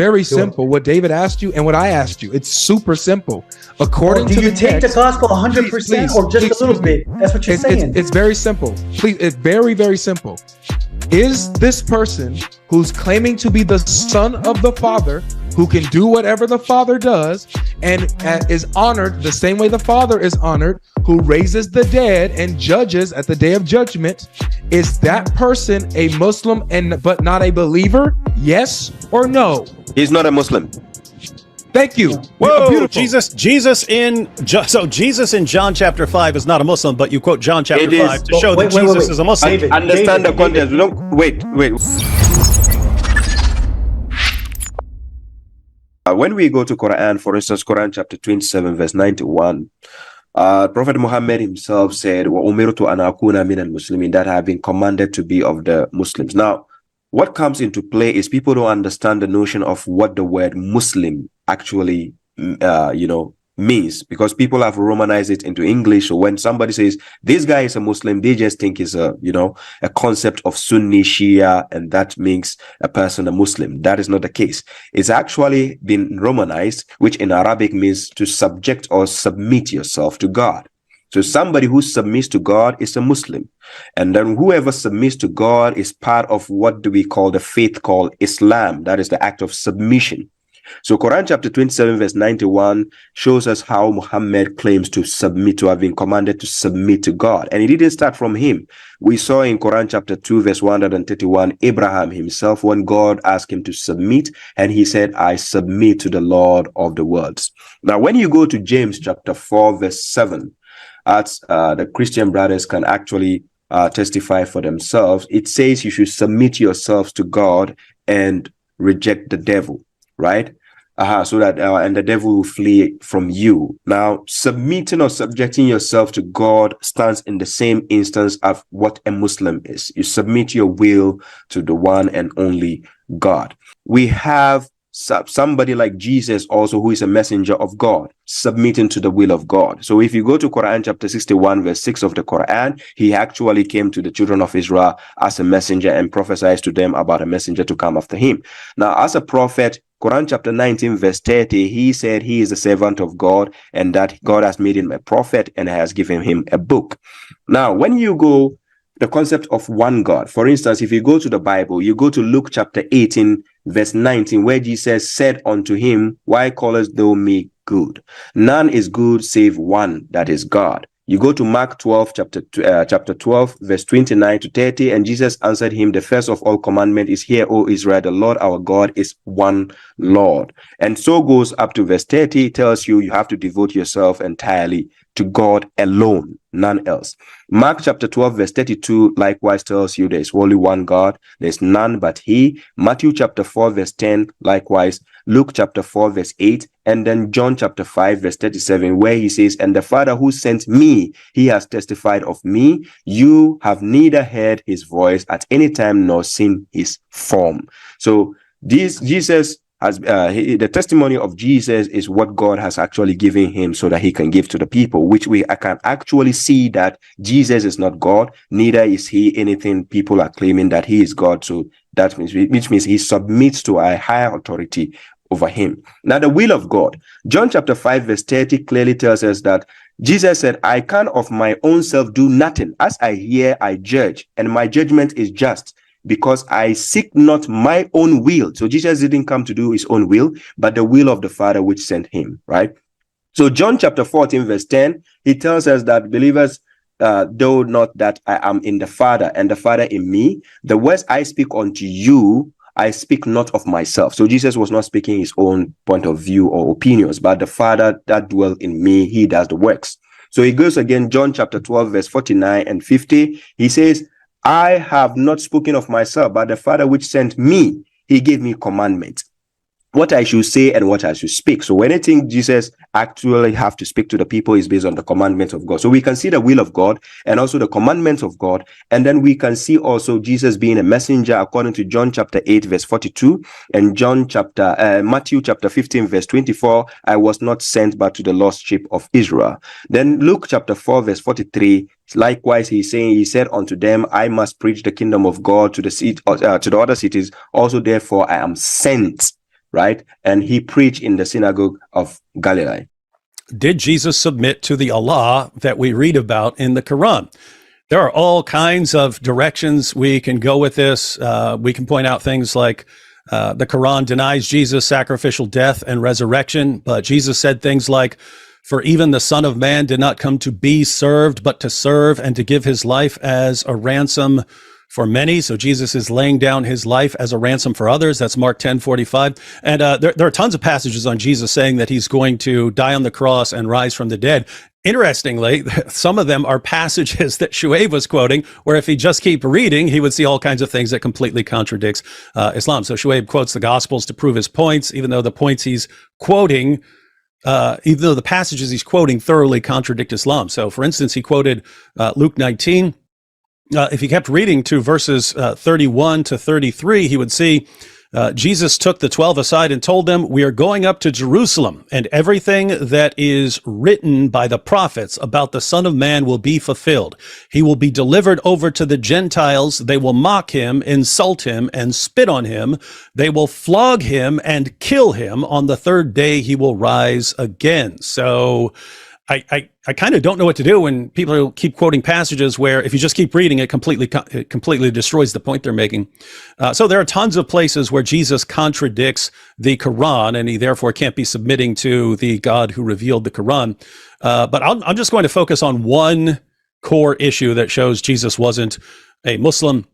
Very simple. What David asked you and what I asked you. It's super simple. According to the text. Do you take the gospel 100% or just a little bit? That's what you're saying. It's very simple. Please, it's very, very simple. Is this person who's claiming to be the son of the Father, who can do whatever the Father does and is honored the same way the Father is honored, who raises the dead and judges at the day of judgment, is that person a Muslim but not a believer? Yes or no? He's not a Muslim. Thank you. Whoa, Jesus in John chapter 5 is not a Muslim, but you quote John chapter 5 to show that Jesus is a Muslim. Understand the context. Wait. When we go to Quran, for instance, Quran chapter 27, verse 91, Prophet Muhammad himself said, وَأُمِرْتُ أَنْ أَكُونَ مِنَ الْمُسْلِمِينَ, that I have been commanded to be of the Muslims. Now, what comes into play is people don't understand the notion of what the word Muslim actually, means, because people have romanized it into English. So when somebody says this guy is a Muslim, they just think it's a concept of Sunni Shia, and that makes a person a Muslim. That is not the case. It's actually been romanized, which in Arabic means to subject or submit yourself to God. So somebody who submits to God is a Muslim. And then whoever submits to God is part of what do we call the faith called Islam. That is the act of submission. So Quran chapter 27 verse 91 shows us how Muhammad claims to submit, to have been commanded to submit to God. And it didn't start from him. We saw in Quran chapter 2 verse 131, Abraham himself, when God asked him to submit, and he said, I submit to the Lord of the worlds. Now, when you go to James chapter 4 verse 7, as the Christian brothers can actually testify for themselves, it says you should submit yourselves to God and reject the devil, right? So that and the devil will flee from you. Now, submitting or subjecting yourself to God stands in the same instance of what a Muslim is. You submit your will to the one and only God. We have somebody like Jesus also, who is a messenger of God, submitting to the will of God. So if you go to Quran chapter 61 verse 6 of the Quran, he actually came to the children of Israel as a messenger and prophesied to them about a messenger to come after him. Now, as a prophet, Quran chapter 19 verse 30, he said he is a servant of God and that God has made him a prophet and has given him a book. Now, when you go the concept of one God, for instance, if you go to the Bible, you go to Luke chapter 18 verse 19, where Jesus said unto him, why callest thou me good? None is good save one, that is God. You go to Mark 12, chapter 12, verse 29 to 30, and Jesus answered him, the first of all commandment is, hear, O Israel, the Lord our God is one Lord. And so goes up to verse 30, it tells you you have to devote yourself entirely to God alone, none else. Mark chapter 12, verse 32 likewise tells you there is only one God, there's none but he. Matthew chapter 4, verse 10 likewise. Luke chapter 4 verse 8, and then John chapter 5 verse 37, where he says, and the Father who sent me, he has testified of me. You have neither heard his voice at any time nor seen his form. So Jesus has the testimony of Jesus is what God has actually given him so that he can give to the people, which I can actually see that Jesus is not God, neither is he anything people are claiming that he is God. So that means, which means he submits to a higher authority over him. Now, the will of God, John chapter 5 verse 30 clearly tells us that Jesus said, I can of my own self do nothing. As I hear, I judge, and my judgment is just, because I seek not my own will. So Jesus didn't come to do his own will, but the will of the Father which sent him, right? So John chapter 14 verse 10, he tells us that believers, though not that I am in the Father and the Father in me, the words I speak unto you, I speak not of myself. So Jesus was not speaking his own point of view or opinions, but the Father that dwells in me, he does the works. So he goes again, John chapter 12 verse 49 and 50, he says, I have not spoken of myself, but the Father which sent me, he gave me commandments, what I should say and what I should speak. So anything Jesus actually have to speak to the people is based on the commandments of God. So we can see the will of God and also the commandments of God. And then we can see also Jesus being a messenger according to John chapter 8 verse 42 and Matthew chapter 15 verse 24. I was not sent but to the lost sheep of Israel. Then Luke chapter 4 verse 43. Likewise, he said unto them, I must preach the kingdom of God to the other cities. Also, therefore, I am sent right? And he preached in the synagogue of Galilee. Did Jesus submit to the Allah that we read about in the Quran? There are all kinds of directions we can go with this. We can point out things like the Quran denies Jesus' sacrificial death and resurrection, but Jesus said things like, "For even the Son of Man did not come to be served, but to serve and to give his life as a ransom for many." So Jesus is laying down his life as a ransom for others. That's Mark 10:45. And there are tons of passages on Jesus saying that he's going to die on the cross and rise from the dead. Interestingly, some of them are passages that Shuaib was quoting, where if he just keep reading, he would see all kinds of things that completely contradicts Islam. So Shuaib quotes the Gospels to prove his points, even though the points he's quoting, even though the passages he's quoting thoroughly contradict Islam. So, for instance, he quoted Luke 19. If he kept reading to verses 31 to 33, he would see Jesus took the 12 aside and told them, "We are going up to Jerusalem, and everything that is written by the prophets about the Son of Man will be fulfilled. He will be delivered over to the Gentiles. They will mock him, insult him, and spit on him. They will flog him and kill him. On the third day, he will rise again." So I kind of don't know what to do when people keep quoting passages where if you just keep reading, it completely destroys the point they're making. So there are tons of places where Jesus contradicts the Quran, and he therefore can't be submitting to the God who revealed the Quran. But I'm just going to focus on one core issue that shows Jesus wasn't a Muslim.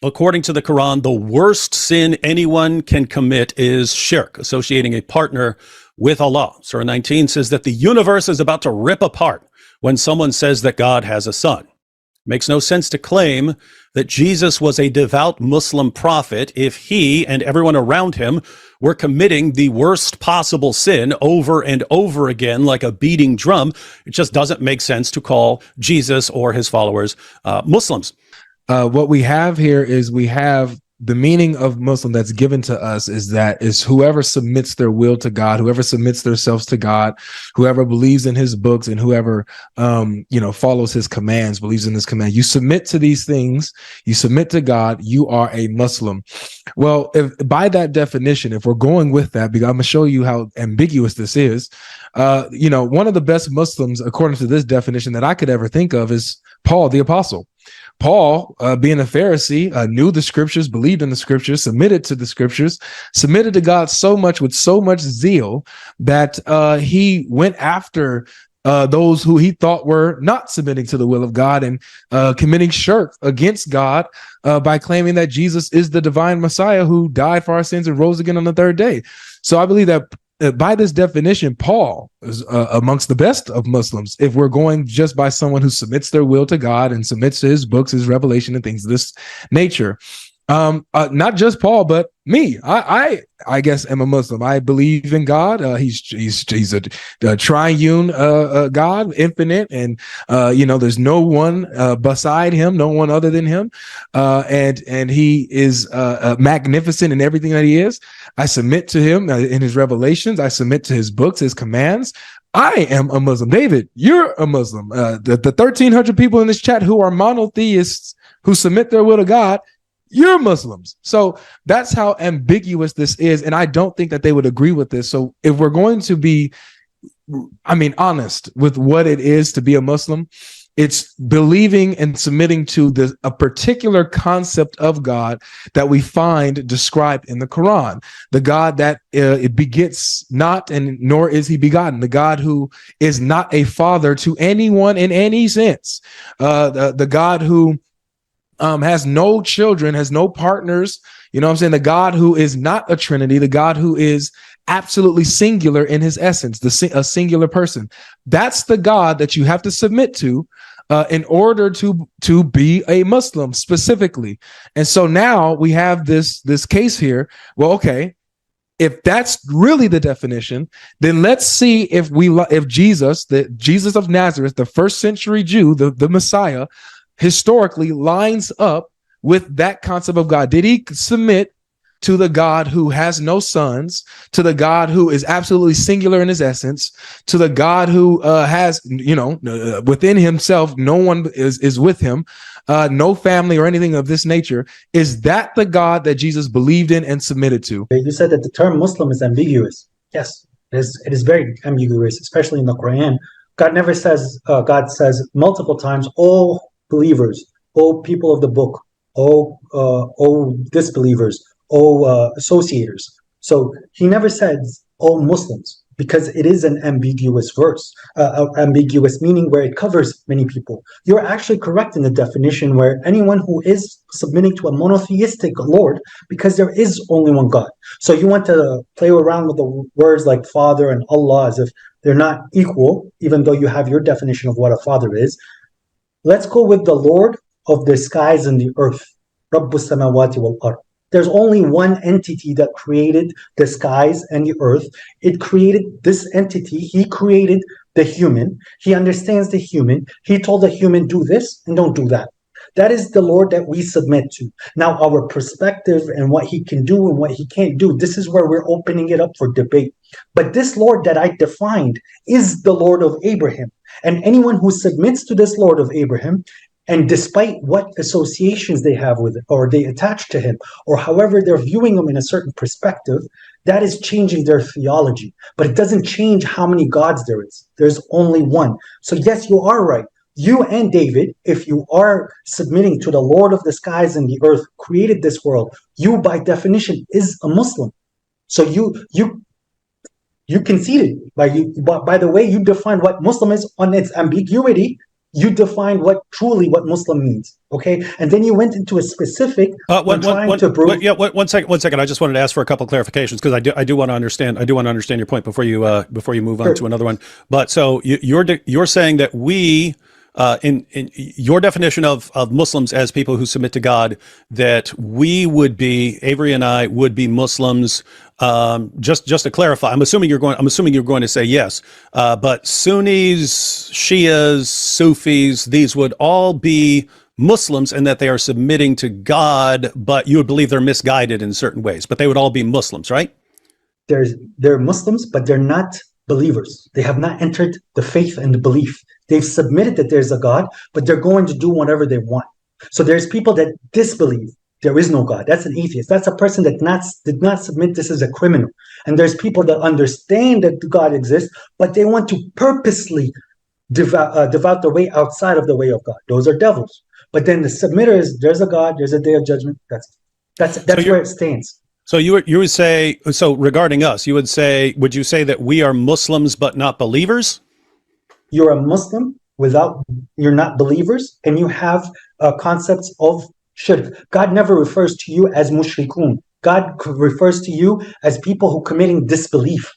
According to the Quran, the worst sin anyone can commit is shirk, associating a partner with Allah. Surah 19 says that the universe is about to rip apart when someone says that God has a son. It makes no sense to claim that Jesus was a devout Muslim prophet if he and everyone around him were committing the worst possible sin over and over again like a beating drum. It just doesn't make sense to call Jesus or his followers Muslims. What we have here is we have the meaning of Muslim that's given to us is whoever submits their will to God, whoever submits themselves to God, whoever believes in his books, and whoever follows his commands, believes in his command. You submit to these things, you submit to God, you are a Muslim. Well, by that definition, if we're going with that, because I'm gonna show you how ambiguous this is. One of the best Muslims, according to this definition, that I could ever think of is Paul the Apostle. Paul, being a Pharisee, knew the scriptures, believed in the scriptures, submitted to the scriptures, submitted to God with so much zeal that he went after those who he thought were not submitting to the will of God and committing shirk against God by claiming that Jesus is the divine Messiah who died for our sins and rose again on the third day. So I believe that by this definition, Paul is amongst the best of Muslims, if we're going just by someone who submits their will to God and submits to his books, his revelation, and things of this nature. Not just Paul, but me. I guess am a Muslim. I believe in God. He's a triune God, infinite, and there's no one beside him, no one other than him, and he is magnificent in everything that he is. I submit to him in his revelations. I submit to his books, his commands. I am a Muslim. David, you're a Muslim. The 1,300 people in this chat who are monotheists who submit their will to God, you're Muslims. So that's how ambiguous this is. And I don't think that they would agree with this. So if we're going to be, honest with what it is to be a Muslim, it's believing and submitting to a particular concept of God that we find described in the Quran. The God that it begets not, and nor is he begotten. The God who is not a father to anyone in any sense. The God who has no children, has no partners. The God who is not a trinity, the God who is absolutely singular in his essence, a singular person. That's the God that you have to submit to in order to be a Muslim specifically. And so now we have this case here. Well, okay, if that's really the definition, then let's see if Jesus, the Jesus of Nazareth, the first century Jew, the Messiah, historically lines up with that concept of God. Did he submit to the God who has no sons, to the God who is absolutely singular in his essence, to the God who has, within himself, no one is with him, no family or anything of this nature. Is that the God that Jesus believed in and submitted to? You said that the term Muslim is ambiguous. Yes, it is very ambiguous, especially in the Quran. God never says, God says multiple times, all believers, all people of the book, all disbelievers, all associators. So he never says all Muslims, because it is an ambiguous verse, ambiguous meaning where it covers many people. You're actually correct in the definition, where anyone who is submitting to a monotheistic Lord, because there is only one God. So you want to play around with the words like Father and Allah as if they're not equal, even though you have your definition of what a father is. Let's go with the Lord of the skies and the earth. Rabbus samawati wal ard. There's only one entity that created the skies and the earth. It created this entity. He created the human. He understands the human. He told the human, do this and don't do that. That is the Lord that we submit to. Now, our perspective and what he can do and what he can't do, this is where we're opening it up for debate. But this Lord that I defined is the Lord of Abraham. And anyone who submits to this Lord of Abraham, and despite what associations they have with it, or they attach to him, or however they're viewing him in a certain perspective, that is changing their theology. But it doesn't change how many gods there is. There's only one. So yes, you are right. You and David, if you are submitting to the Lord of the skies and the earth, created this world, you by definition is a Muslim. So you conceded by the way you define what Muslim is on its ambiguity. You defined what Muslim means, okay? And then you went into a specific one second. I just wanted to ask for a couple of clarifications, because I do want to understand. I do want to understand your point before you move on to another one. But so you're saying that we, in your definition of Muslims as people who submit to God, that we would be, Avery and I would be Muslims. Just to clarify, I'm assuming you're going to say yes. But Sunnis, Shias, Sufis, these would all be Muslims, and that they are submitting to God, but you would believe they're misguided in certain ways. But they would all be Muslims, right? They're Muslims, but they're not believers. They have not entered the faith and the belief. They've submitted that there's a God, but they're going to do whatever they want. So there's people that disbelieve there is no God. That's an atheist. That's a person that did not submit. This is a criminal. And there's people that understand that God exists, but they want to purposely devout the way outside of the way of God. Those are devils. But then the submitter is, there's a God, there's a day of judgment. That's where it stands. So you would say, so regarding us, would you say that we are Muslims but not believers? You're a Muslim you're not believers, and you have concepts of shirk. God never refers to you as mushrikun. God refers to you as people who committing disbelief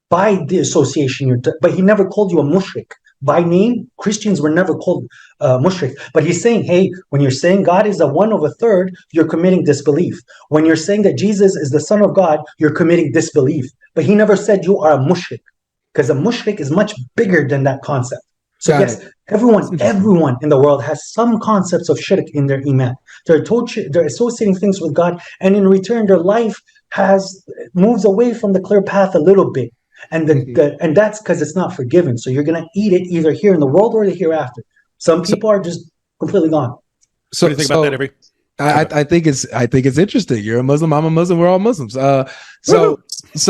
by the association. But he never called you a mushrik. By name, Christians were never called mushrik. But he's saying, hey, when you're saying God is a one of a third, you're committing disbelief. When you're saying that Jesus is the Son of God, you're committing disbelief. But he never said you are a mushrik, because a mushrik is much bigger than that concept. So yes, everyone in the world has some concepts of shirk in their iman. They're associating things with God, and in return, their life moves away from the clear path a little bit. And and that's because it's not forgiven. So you're going to eat it either here in the world or the hereafter. Some people are just completely gone. So what do you think about that, Avery? I think it's interesting. You're a Muslim. I'm a Muslim. We're all Muslims. It's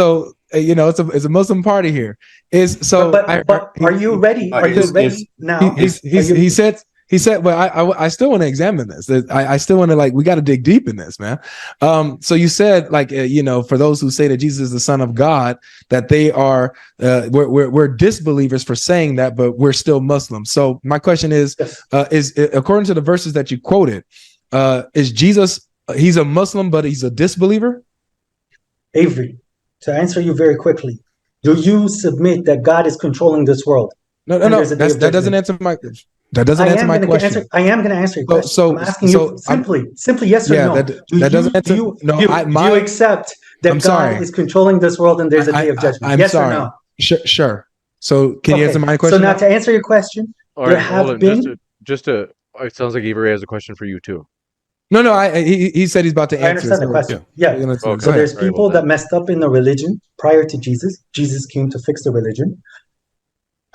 a Muslim party here. But are you ready? Are you ready now? He said, well, I still want to examine this. I still want to, we got to dig deep in this, man. So you said, for those who say that Jesus is the Son of God, that they are, we're disbelievers for saying that, but we're still Muslims. So my question is according to the verses that you quoted, is Jesus, he's a Muslim, but he's a disbeliever? Avery, to answer you very quickly, do you submit that God is controlling this world? No. That doesn't answer my question. That doesn't answer my question. I am going to answer your question. So I'm asking you simply yes or no. Do you accept that God is controlling this world and there's a day of judgment? Yes or no? Sure. So can you answer my question? So now to answer your question, it sounds like Avery has a question for you too. No, he said he's about to answer. I understand the question. Yeah. Okay. So there's people that messed up in the religion prior to Jesus. Jesus came to fix the religion.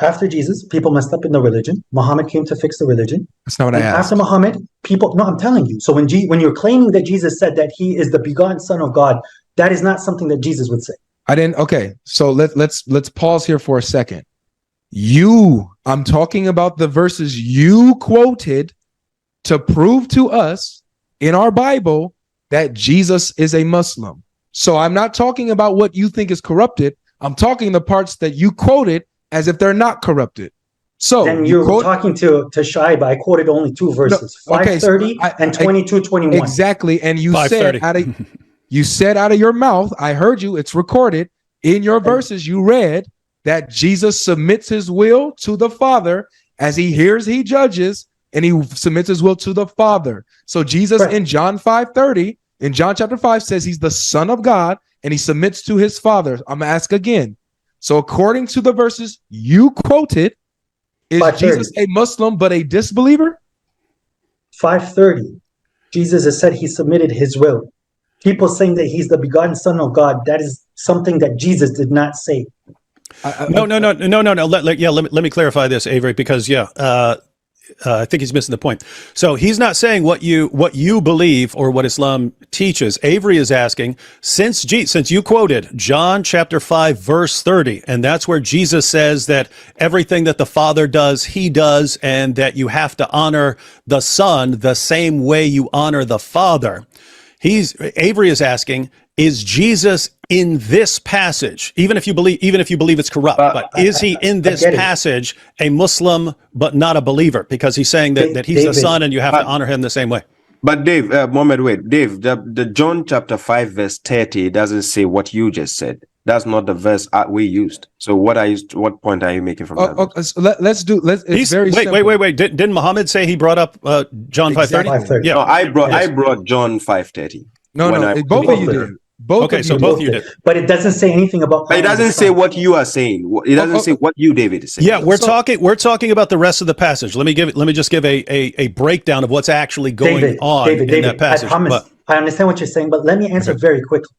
After Jesus, people messed up in the religion. Muhammad came to fix the religion. That's not what I asked. After Muhammad, no, I'm telling you. So when you're claiming that Jesus said that he is the begotten Son of God, that is not something that Jesus would say. I didn't. Okay, so let's pause here for a second. I'm talking about the verses you quoted to prove to us in our Bible that Jesus is a Muslim. So I'm not talking about what you think is corrupted. I'm talking the parts that you quoted as if they're not corrupted. So then you're talking to Shuaib. I quoted only two verses, 5:30 and 22:21. Exactly, and you said out of your mouth, I heard you. It's recorded in your verses. You read that Jesus submits his will to the Father as he hears, he judges, and he submits his will to the Father. So Jesus in John 5:30, in John chapter 5, says he's the Son of God and he submits to his Father. I'm gonna ask again. So according to the verses you quoted, is Jesus a Muslim but a disbeliever? 5:30. Jesus has said he submitted his will. People saying that he's the begotten Son of God, that is something that Jesus did not say. No. Let me clarify this, Avery, because I think he's missing the point. So he's not saying what you believe or what Islam teaches. Avery is asking, since you quoted John chapter 5 verse 30, and that's where Jesus says that everything that the Father does, he does, and that you have to honor the Son the same way you honor the Father. Avery is asking, is Jesus in this passage, even if you believe it's corrupt, but is he in this passage a Muslim but not a believer? Because he's saying that he's the Son and you have to honor him the same way. But Dave, Mohammed, wait, Dave, the John chapter 5 verse 30 doesn't say what you just said. That's not the verse we used. So what point are you making from that? So it's very simple. Wait. Didn't Muhammad say he brought up John 5:30? Yeah. No, I brought John 5:30. No, both of you did. Both you did. But it doesn't say anything about. But it doesn't say what you are saying. It doesn't say what you, David, is saying. Yeah, we're talking about the rest of the passage. Let me just give a breakdown of what's actually going on in that passage. I understand what you're saying, but let me answer very quickly.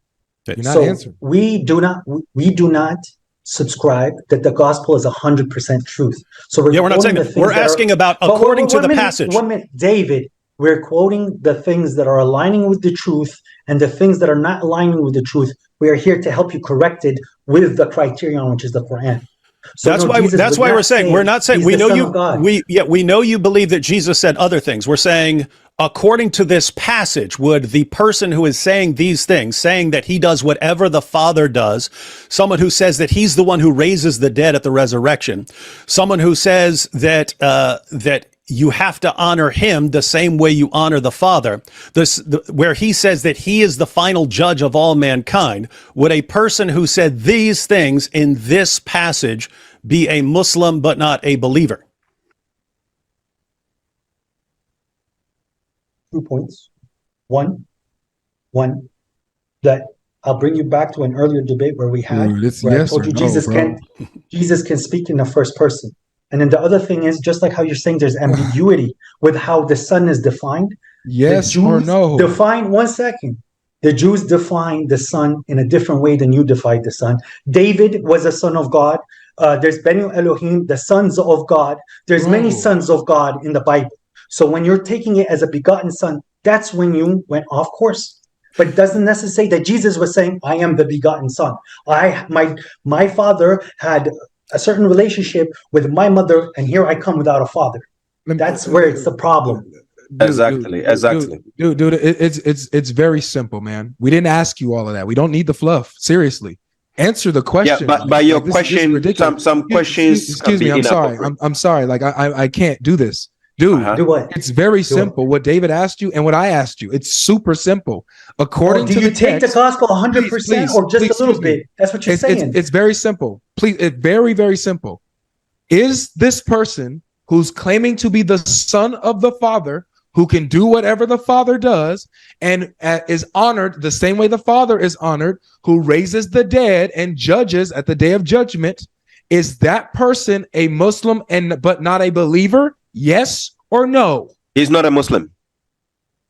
You're not answering. We do not subscribe that the gospel is 100% truth. So we're not saying that. We're asking about according to the passage. 1 minute, David. We're quoting the things that are aligning with the truth, and the things that are not aligning with the truth, we are here to help you correct it with the criterion, which is the Quran. So that's why we're saying, we're not saying, we know you believe that Jesus said other things. We're saying, according to this passage, would the person who is saying these things, saying that he does whatever the Father does, someone who says that he's the one who raises the dead at the resurrection, someone who says that you have to honor him the same way you honor the Father, where he says that he is the final judge of all mankind, would a person who said these things in this passage be a Muslim but not a believer? 2 points. One, that I'll bring you back to an earlier debate where we had, where I told you Jesus can speak in the first person. And then the other thing is, just like how you're saying there's ambiguity with how the Son is defined. Yes or no? One second. The Jews define the Son in a different way than you defined the Son. David was a son of God. There's Benu Elohim, the sons of God. There's many sons of God in the Bible. So when you're taking it as a begotten Son, that's when you went off course. But it doesn't necessarily say that Jesus was saying, I am the begotten Son. My father had a certain relationship with my mother, and here I come without a father. That's where it's the problem. Exactly. Dude, it's very simple, man. We didn't ask you all of that. We don't need the fluff. Seriously, answer the question. Yeah, but by your question, some questions. Excuse me. I'm sorry. I'm sorry. Like I can't do this. Dude, do what? It's very simple. What David asked you and what I asked you. It's super simple. According to the text, do you take the gospel 100% or just a little bit? That's what you're saying. It's very simple. Please, it's very, very simple. Is this person who's claiming to be the Son of the Father, who can do whatever the Father does, and is honored the same way the Father is honored, who raises the dead and judges at the day of judgment, is that person a Muslim but not a believer? Yes or no? He's not a Muslim.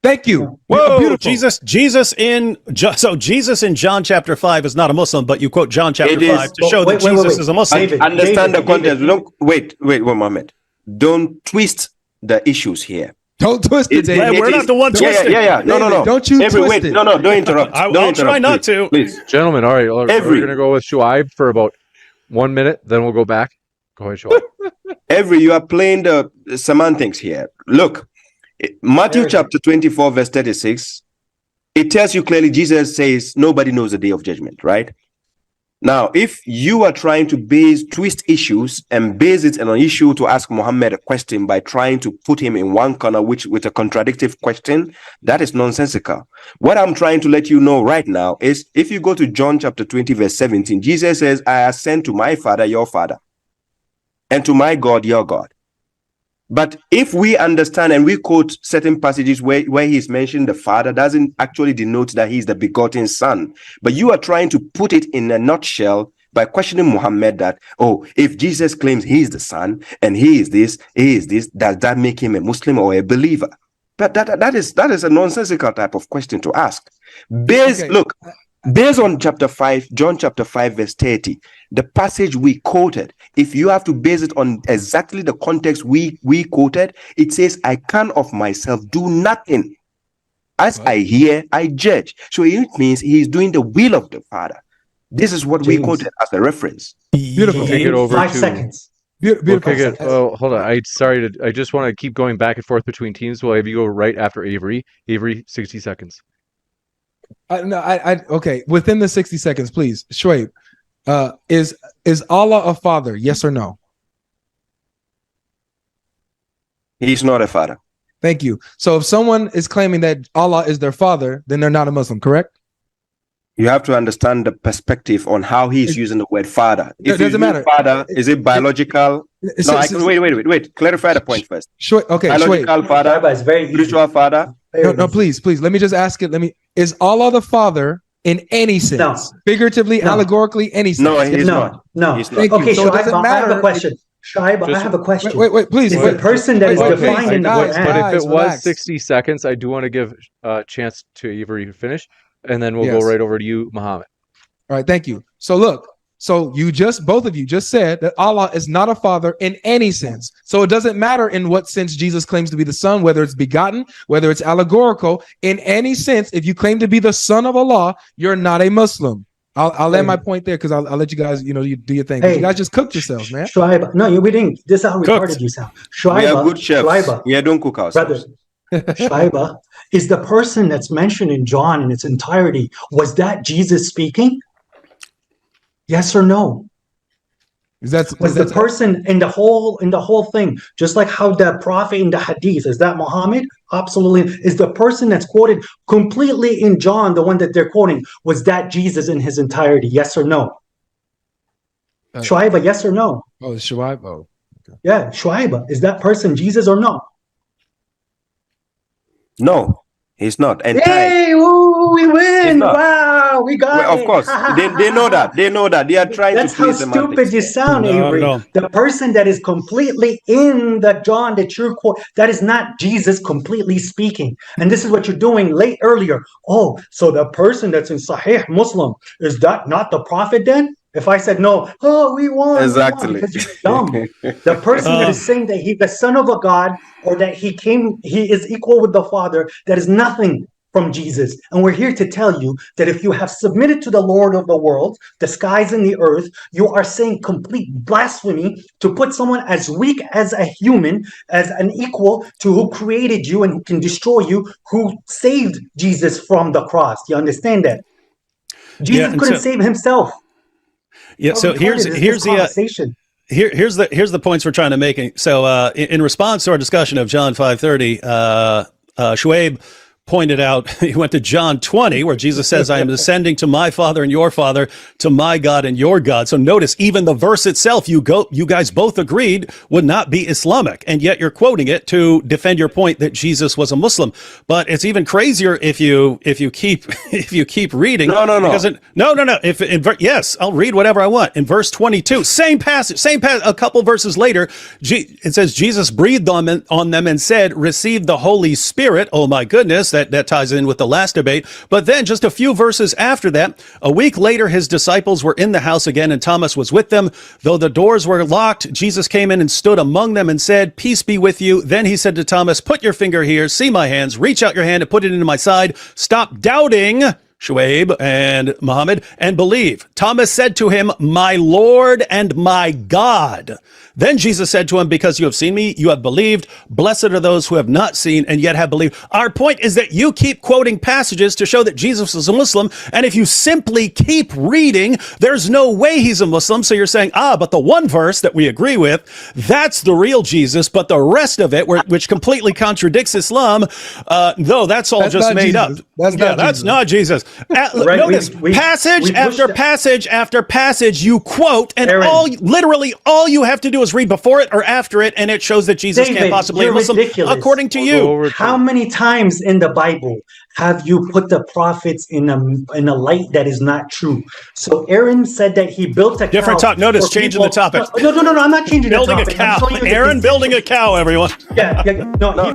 Thank you. Whoa, Beautiful. Jesus in John chapter 5 is not a Muslim, but you quote John chapter It is. 5 to show Wait, that wait, Jesus wait. is a Muslim. David, Understand the context. David. Don't wait, Mohammed. Don't twist the issues here. Don't twist it, It's- David. We're not the one twisting. Yeah. No. David, don't you twist wait, it. No, don't interrupt. I'll Don't try interrupt, not please. to. Please. Gentlemen, all right, we're going to go with Shuaib for about 1 minute, then we'll go back. Go ahead, Shuaib. You are playing the semantics here. Look, Matthew chapter 24, verse 36, it tells you clearly, Jesus says, nobody knows the day of judgment, right? Now, if you are trying to twist issues and base it on an issue to ask Muhammad a question by trying to put him in one corner, with a contradictive question, that is nonsensical. What I'm trying to let you know right now is, if you go to John chapter 20, verse 17, Jesus says, I ascend to my Father, your Father, and to my God, your God. But if we understand and we quote certain passages where he's mentioned the Father, doesn't actually denote that he's the begotten Son. But you are trying to put it in a nutshell by questioning Muhammad that, if Jesus claims he is the Son and he is this, does that make him a Muslim or a believer? That is a nonsensical type of question to ask. Based on chapter 5, John chapter 5, verse 30, the passage we quoted, if you have to base it on exactly the context we quoted, it says, I can of myself do nothing. As I hear, I judge. So it means he is doing the will of the Father. This is what we quoted as a reference. Beautiful. We'll take it over 5 to- seconds. Beautiful. Hold on. I just want to keep going back and forth between teams. We'll have you go right after Avery. Avery, 60 seconds. Okay. Within the 60 seconds, please. Shuaib, is Allah a father? Yes or no? He's not a father. Thank you. So if someone is claiming that Allah is their father, then they're not a Muslim, correct? You have to understand the perspective on how he's using the word father. It doesn't matter. Father, is it biological? Wait. Clarify the point first. Okay, Biological father, Shuaib is very easy. spiritual father. No, please. Let me just ask it. Is Allah the father in any sense? No. Figuratively, No. allegorically, any sense? No, he's not. No. He's not. Thank you. Okay, So it Shuaib, doesn't I have matter. a question. Shuaib, I have a question. Wait, please. Is the person that is defined in the guys, Quran? But if it was relax. 60 seconds, I do want to give a chance to Avery to finish, and then we'll Yes. go right over to you, Muhammad. All right, thank you. So look, both of you just said that Allah is not a father in any sense. So it doesn't matter in what sense Jesus claims to be the son, whether it's begotten, whether it's allegorical, in any sense, if you claim to be the son of Allah, you're not a Muslim. I'll land my point there because I'll let you guys, you do your thing. Hey. You guys just cooked yourselves, man. Shuaib, no, we didn't. This is how retarded you sound. Shuaib, We are good chefs. We don't cook ourselves. brother, Shuaib, is the person that's mentioned in John in its entirety, was that Jesus speaking? Yes or no? Was the person in the whole thing, just like how the prophet in the hadith, is that Muhammad? Absolutely. Is the person that's quoted completely in John, the one that they're quoting, was that Jesus in his entirety? Yes or no? Shuaib, yes or no? Oh, it's Shuaib. Oh, okay. Yeah, Shuaib, is that person Jesus or no? No, he's not. And Hey, ooh, we win! not. Wow, we got it. of course, they know that. They know that. They are trying That's to how please the stupid you sound, No, Avery. no. The person that is completely in the John that you're quoting, that is not Jesus completely speaking. And this is what you're doing earlier. Oh, so the person that's in Sahih Muslim, is that not the prophet then? If I said no, we won. Exactly. We won, because you're dumb. The person that is saying that he's the son of a God, or that he is equal with the Father, that is nothing from Jesus. And we're here to tell you that if you have submitted to the Lord of the world, the skies and the earth, you are saying complete blasphemy to put someone as weak as a human, as an equal to who created you and who can destroy you, who saved Jesus from the cross. Do you understand that? Jesus couldn't save himself. Yeah. So here's conversation. Here's the points we're trying to make. So in response to our discussion of John 5:30, Shuaib pointed out, he went to John 20, where Jesus says, I am ascending to my Father and your Father, to my God and your God. So notice, even the verse itself, you guys both agreed would not be Islamic, and yet you're quoting it to defend your point that Jesus was a Muslim. But it's even crazier if you keep reading. No. Yes, I'll read whatever I want. In verse 22, same passage, a couple verses later, it says Jesus breathed on them and said, receive the Holy Spirit. Oh my goodness, that ties in with the last debate. But then just a few verses after that, a week later, his disciples were in the house again and Thomas was with them. Though the doors were locked, Jesus came in and stood among them and said, peace be with you. Then he said to Thomas, put your finger here, see my hands, reach out your hand and put it into my side. Stop doubting, Shuaib and Mohammed, and believe. Thomas said to him, my Lord and my God. Then Jesus said to him, because you have seen me, you have believed. Blessed are those who have not seen and yet have believed. Our point is that you keep quoting passages to show that Jesus is a Muslim. And if you simply keep reading, there's no way he's a Muslim. So you're saying, but the one verse that we agree with, that's the real Jesus. But the rest of it, which completely contradicts Islam, no, that's all just made Jesus. up. That's not Jesus. Right, Notice, passage after passage after passage, you quote, and Aaron, literally all you have to do is read before it or after it, and it shows that Jesus can't possibly be Muslim, ridiculous. according to you. How many times in the Bible have you put the prophets in a light that is not true? So Aaron said that he built a different cow. Talk. Notice changing the topic. No, I'm not changing building the topic. Building a cow, Aaron. Building a cow, everyone. Yeah. No.